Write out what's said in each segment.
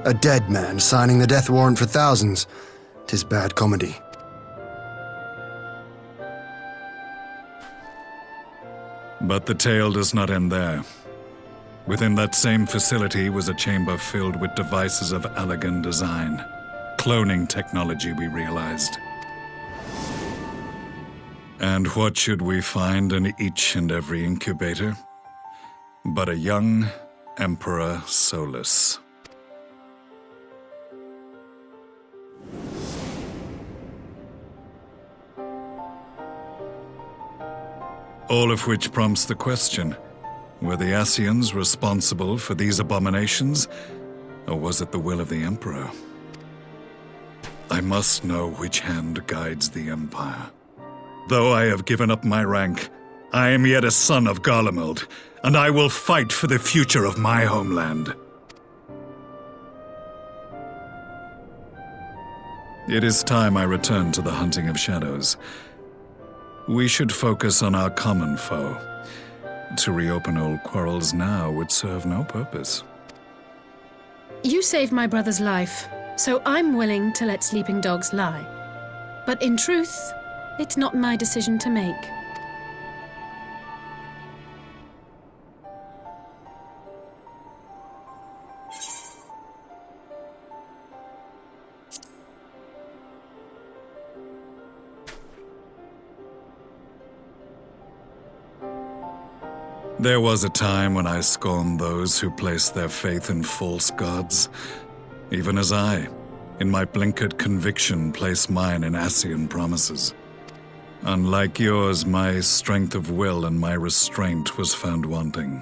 A dead man signing the death warrant for thousands. 'Tis bad comedy. But the tale does not end there. Within that same facility was a chamber filled with devices of elegant design. Cloning technology, we realized. And what should we find in each and every incubator? But a young Emperor Solus. All of which prompts the question, were the Ascians responsible for these abominations, or was it the will of the Emperor? I must know which hand guides the Empire. Though I have given up my rank, I am yet a son of Garlemald, and I will fight for the future of my homeland. It is time I return to the hunting of shadows. We should focus on our common foe. To reopen old quarrels now would serve no purpose. You saved my brother's life, so I'm willing to let sleeping dogs lie. But in truth, it's not my decision to make. There was a time when I scorned those who placed their faith in false gods, even as I, in my blinkered conviction, place mine in Ascian promises. Unlike yours, my strength of will and my restraint was found wanting.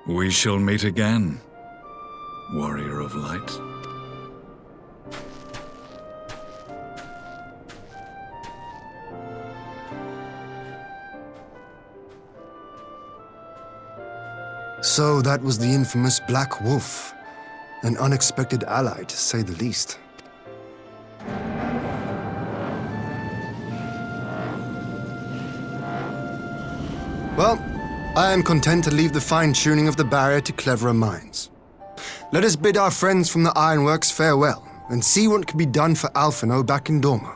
We shall meet again, warrior of light. So that was the infamous Black Wolf. An unexpected ally, to say the least. Well, I am content to leave the fine-tuning of the barrier to cleverer minds. Let us bid our friends from the Ironworks farewell, and see what can be done for Alphino back in Dorma.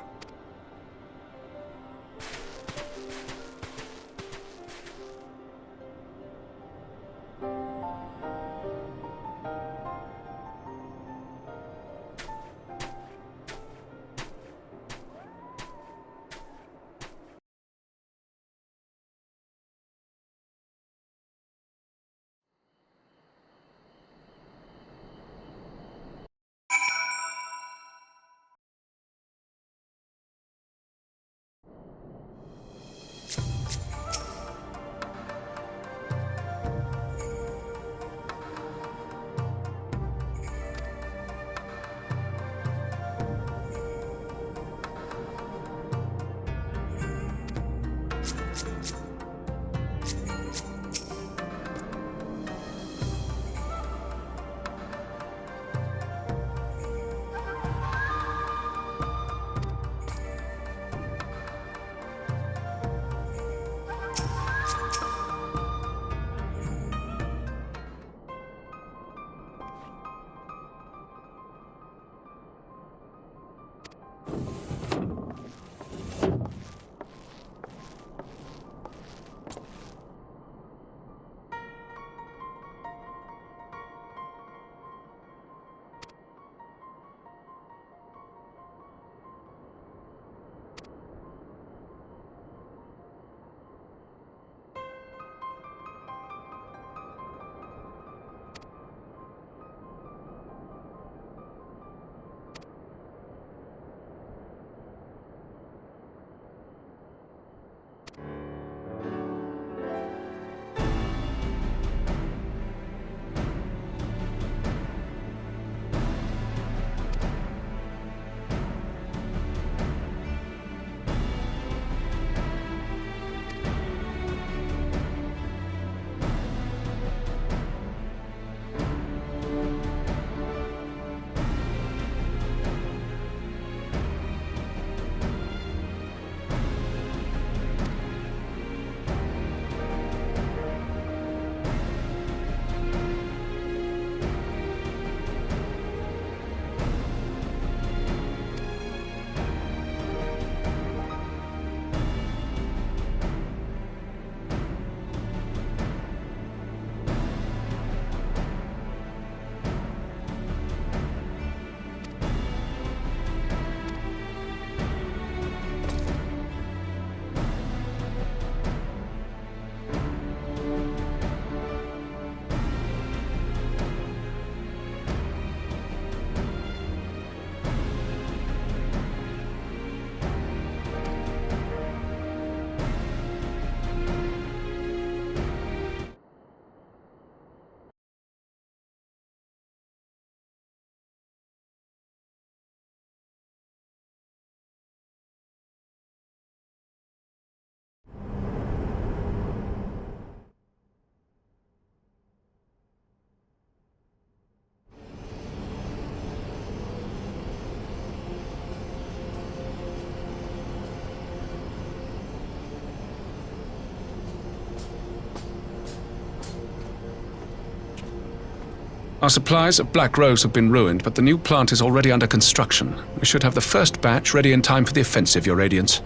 Our supplies of Black Rose have been ruined, but the new plant is already under construction. We should have the first batch ready in time for the offensive, Your Radiance.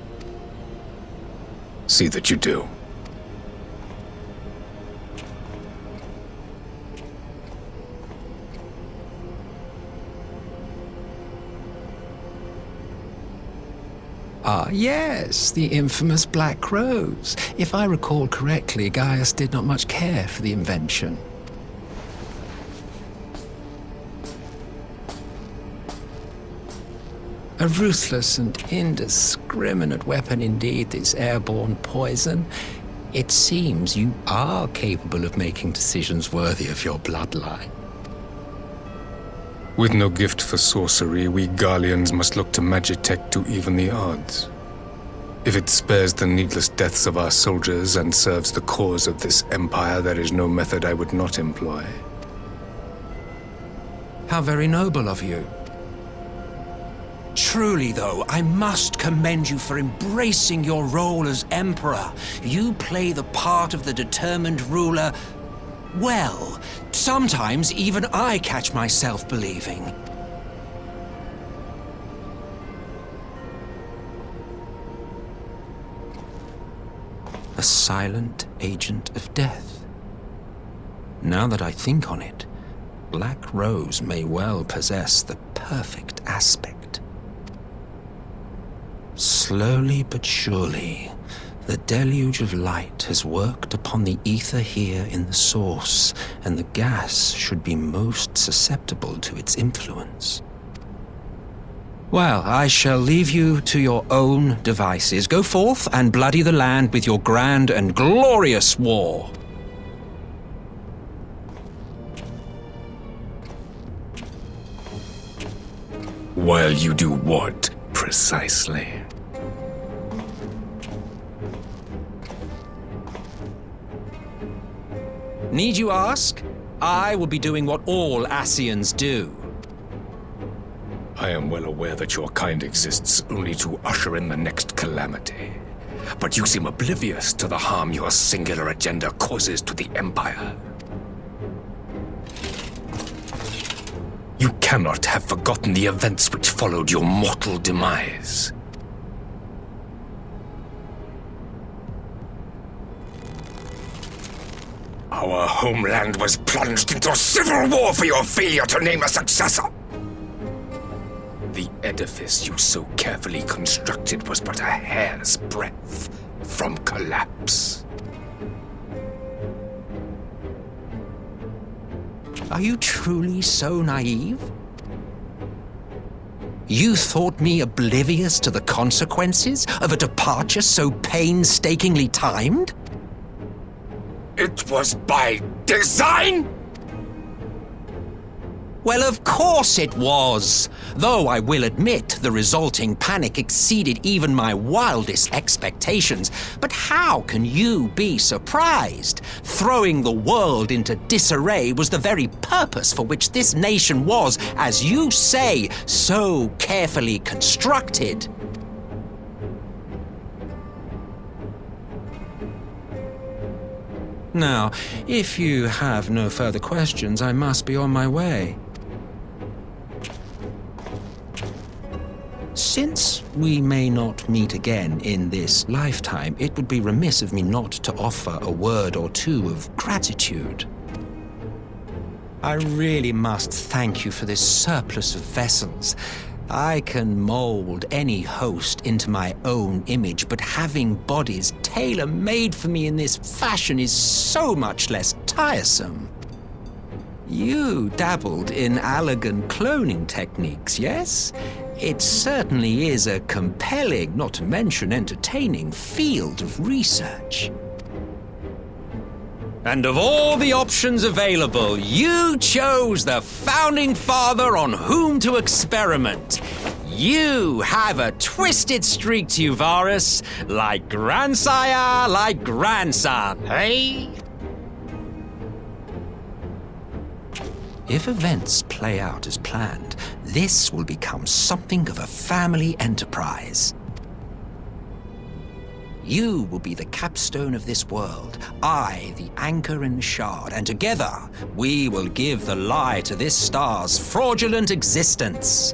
See that you do. Ah, yes, the infamous Black Rose. If I recall correctly, Gaius did not much care for the invention. A ruthless and indiscriminate weapon indeed, this airborne poison. It seems you are capable of making decisions worthy of your bloodline. With no gift for sorcery, we Garleans must look to Magitech to even the odds. If it spares the needless deaths of our soldiers and serves the cause of this empire, there is no method I would not employ. How very noble of you. Truly, though, I must commend you for embracing your role as Emperor. You play the part of the determined ruler well. Sometimes even I catch myself believing. A silent agent of death. Now that I think on it, Black Rose may well possess the perfect aspect. Slowly but surely, the deluge of light has worked upon the ether here in the source, and the gas should be most susceptible to its influence. Well, I shall leave you to your own devices. Go forth and bloody the land with your grand and glorious war. While you do what, precisely? Need you ask? I will be doing what all Ascians do. I am well aware that your kind exists only to usher in the next calamity. But you seem oblivious to the harm your singular agenda causes to the Empire. You cannot have forgotten the events which followed your mortal demise. Our homeland was plunged into civil war for your failure to name a successor. The edifice you so carefully constructed was but a hair's breadth from collapse. Are you truly so naive? You thought me oblivious to the consequences of a departure so painstakingly timed? It was by design? Well, of course it was. Though I will admit the resulting panic exceeded even my wildest expectations. But how can you be surprised? Throwing the world into disarray was the very purpose for which this nation was, as you say, so carefully constructed. Now, if you have no further questions, I must be on my way. Since we may not meet again in this lifetime, it would be remiss of me not to offer a word or two of gratitude. I really must thank you for this surplus of vessels. I can mold any host into my own image, but having bodies tailor-made for me in this fashion is so much less tiresome. You dabbled in Allagan cloning techniques, yes? It certainly is a compelling, not to mention entertaining, field of research. And of all the options available, you chose the founding father on whom to experiment. You have a twisted streak to you, Varus, like grandsire, like grandson, hey? If events play out as planned, this will become something of a family enterprise. You will be the capstone of this world, I the anchor in the shard, and together we will give the lie to this star's fraudulent existence.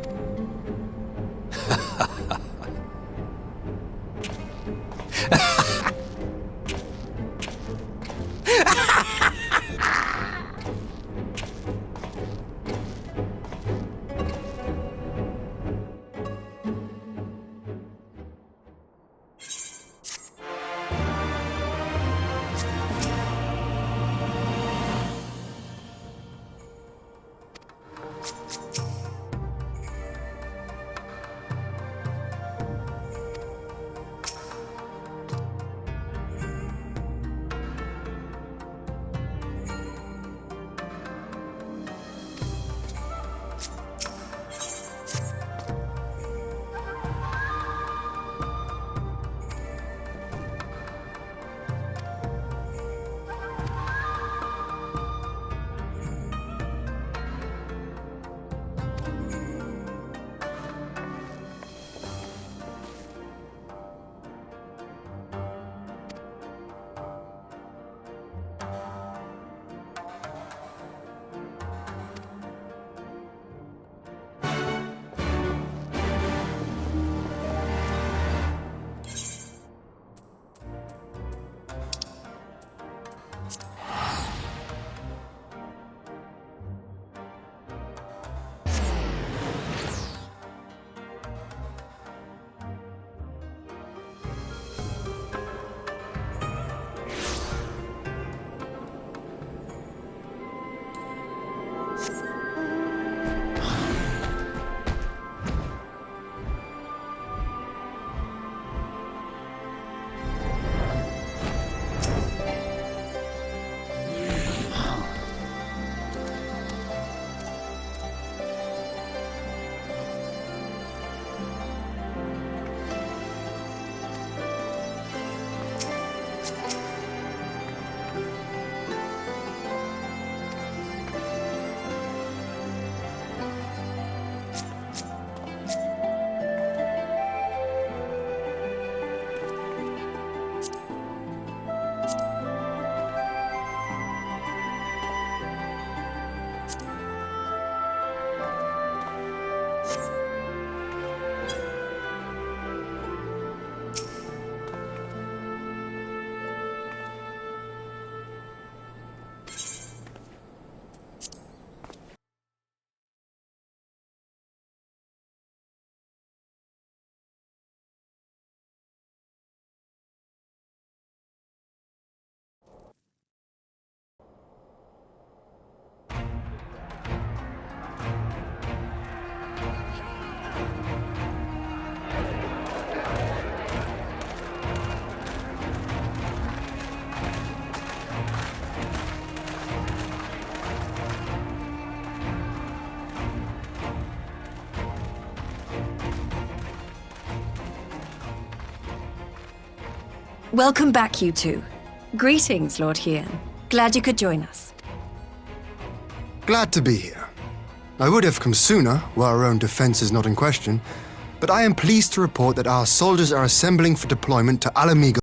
Welcome back, you two. Greetings, Lord Hien. Glad you could join us. Glad to be here. I would have come sooner, while our own defense is not in question, but I am pleased to report that our soldiers are assembling for deployment to Alamigo.